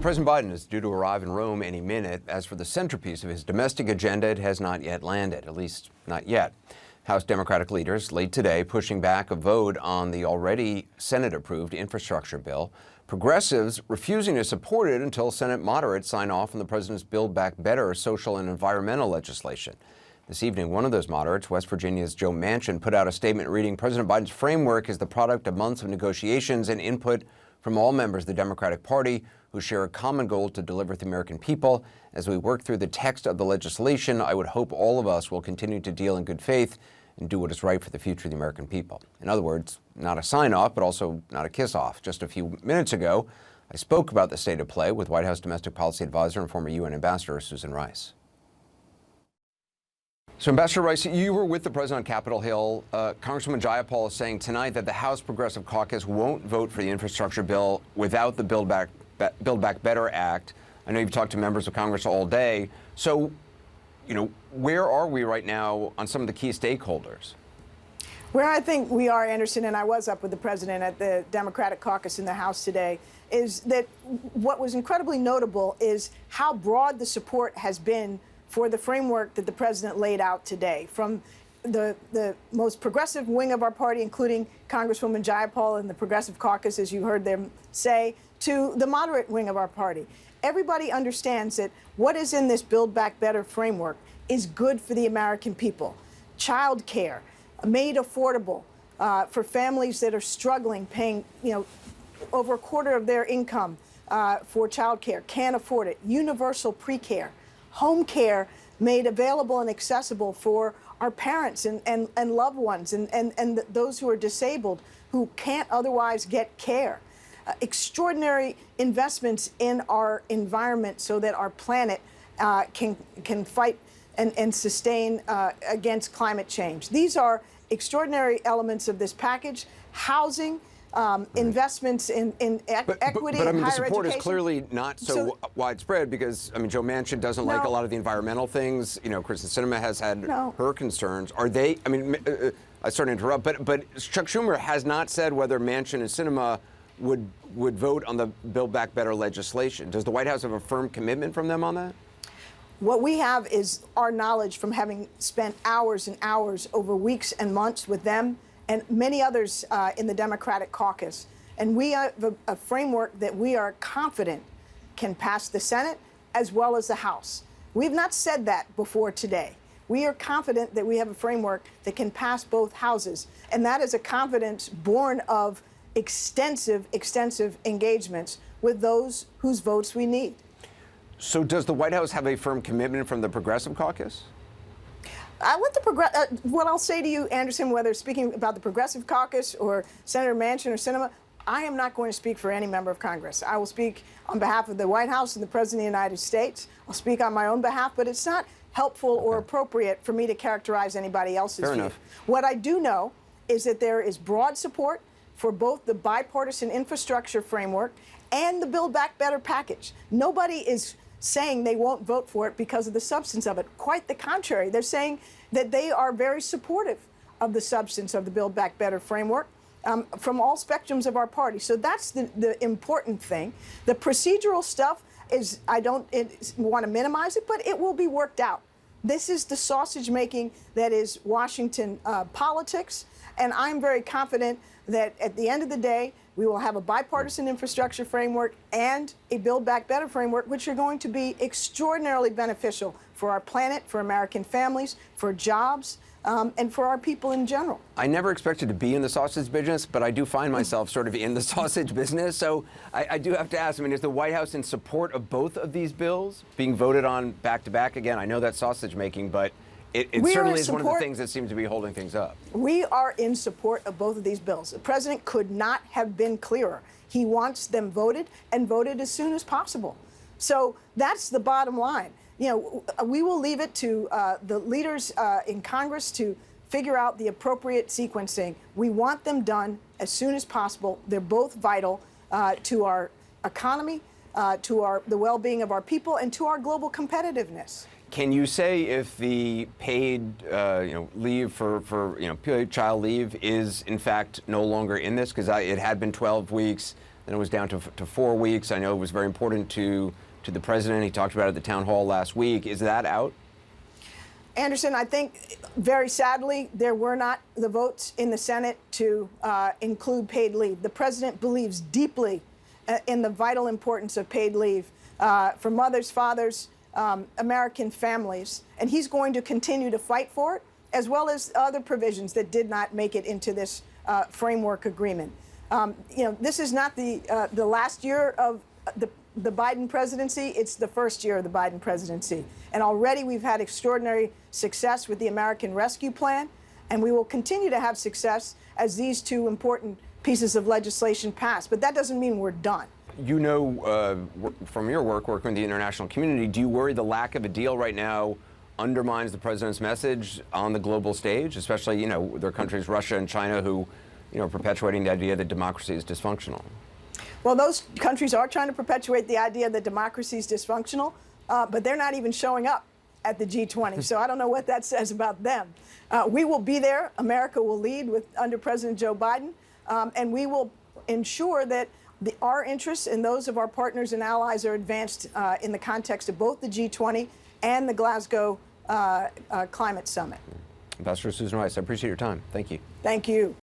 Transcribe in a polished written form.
President Biden is due to arrive in Rome any minute. As for the centerpiece of his domestic agenda, it has not yet landed, at least not yet. House Democratic leaders late today pushing back a vote on the already Senate-approved infrastructure bill. Progressives refusing to support it until Senate moderates sign off on the president's Build Back Better social and environmental legislation. This evening, one of those moderates, West Virginia's Joe Manchin, put out a statement reading, "President Biden's framework is the product of months of negotiations and input from all members of the Democratic Party who share a common goal to deliver to the American people. As we work through the text of the legislation, I would hope all of us will continue to deal in good faith and do what is right for the future of the American people." In other words, not a sign-off, but also not a kiss-off. Just a few minutes ago, I spoke about the state of play with White House Domestic Policy Advisor and former UN Ambassador Susan Rice. So, Ambassador Rice, you were with the president on Capitol Hill. Congresswoman Jayapal is saying tonight that the House Progressive Caucus won't vote for the infrastructure bill without the Build Back Better Act. I know you've talked to members of Congress all day. So, where are we right now on some of the key stakeholders? Where I think we are, Anderson, and I was up with the president at the Democratic caucus in the House today, is that what was incredibly notable is how broad the support has been for the framework that the president laid out today, from the most progressive wing of our party, including Congresswoman Jayapal and the Progressive Caucus, as you heard them say, to the moderate wing of our party. Everybody understands that what is in this Build Back Better framework is good for the American people. Child care, made affordable for families that are struggling, paying over a quarter of their income for child care, can't afford it. Universal pre-care. Home care made available and accessible for our parents and loved ones and those who are disabled who can't otherwise get care. Extraordinary investments in our environment so that our planet can fight and sustain against climate change. These are extraordinary elements of this package. Housing, investments in equity, but I mean, the higher support education. is clearly not so widespread because, Joe Manchin doesn't like a lot of the environmental things. Kyrsten Sinema has had her concerns. Are they, I started to interrupt, but Chuck Schumer has not said whether Manchin and Sinema would vote on the Build Back Better legislation. Does the White House have a firm commitment from them on that? What we have is our knowledge from having spent hours and hours over weeks and months with them and many others in the Democratic caucus. And we have a framework that we are confident can pass the Senate as well as the House. We've not said that before today. We are confident that we have a framework that can pass both houses. And that is a confidence born of extensive engagements with those whose votes we need. So does the White House have a firm commitment from the Progressive Caucus? What I'll say to you, Anderson, whether speaking about the Progressive Caucus or Senator Manchin or Sinema, I am not going to speak for any member of Congress. I will speak on behalf of the White House and the President of the United States. I'll speak on my own behalf, but it's not helpful or appropriate for me to characterize anybody else's view. Enough. What I do know is that there is broad support for both the bipartisan infrastructure framework and the Build Back Better package. Nobody is saying they won't vote for it because of the substance of it. Quite the contrary. They're saying that they are very supportive of the substance of the Build Back Better framework from all spectrums of our party. So that's the important thing. The procedural stuff is, I don't want to minimize it, but it will be worked out. This is the sausage making that is Washington politics. And I'm very confident that at the end of the day, we will have a bipartisan infrastructure framework and a Build Back Better framework, which are going to be extraordinarily beneficial for our planet, for American families, for jobs, and for our people in general. I never expected to be in the sausage business, but I do find myself sort of in the sausage business. So I do have to ask, is the White House in support of both of these bills being voted on back to back? Again, I know that's sausage making, but it certainly is one of the things that seems to be holding things up. We are in support of both of these bills. The president could not have been clearer. He wants them voted and voted as soon as possible. So that's the bottom line. We will leave it to the leaders in Congress to figure out the appropriate sequencing. We want them done as soon as possible. They're both vital to our economy, to the well-being of our people, and to our global competitiveness. Can you say if the paid, leave for paid child leave is in fact no longer in this? Because it had been 12 weeks. then it was down to 4 weeks. I know it was very important to the president. He talked about it at the town hall last week. Is that out? Anderson, I think very sadly, there were not the votes in the Senate to include paid leave. The president believes deeply in the vital importance of paid leave for mothers, fathers, American families, and he's going to continue to fight for it, as well as other provisions that did not make it into this framework agreement. This is not the last year of the Biden presidency. It's the first year of the Biden presidency. And already we've had extraordinary success with the American Rescue Plan, and we will continue to have success as these two important pieces of legislation pass. But that doesn't mean we're done. You know, from your work working with the international community, do you worry the lack of a deal right now undermines the president's message on the global stage, especially, there are countries, Russia and China, who, are perpetuating the idea that democracy is dysfunctional? Well, those countries are trying to perpetuate the idea that democracy is dysfunctional, but they're not even showing up at the G20. So I don't know what that says about them. We will be there. America will lead under President Joe Biden, and we will ensure that our interests and those of our partners and allies are advanced in the context of both the G20 and the Glasgow Climate Summit. Ambassador Susan Rice, I appreciate your time. Thank you. Thank you.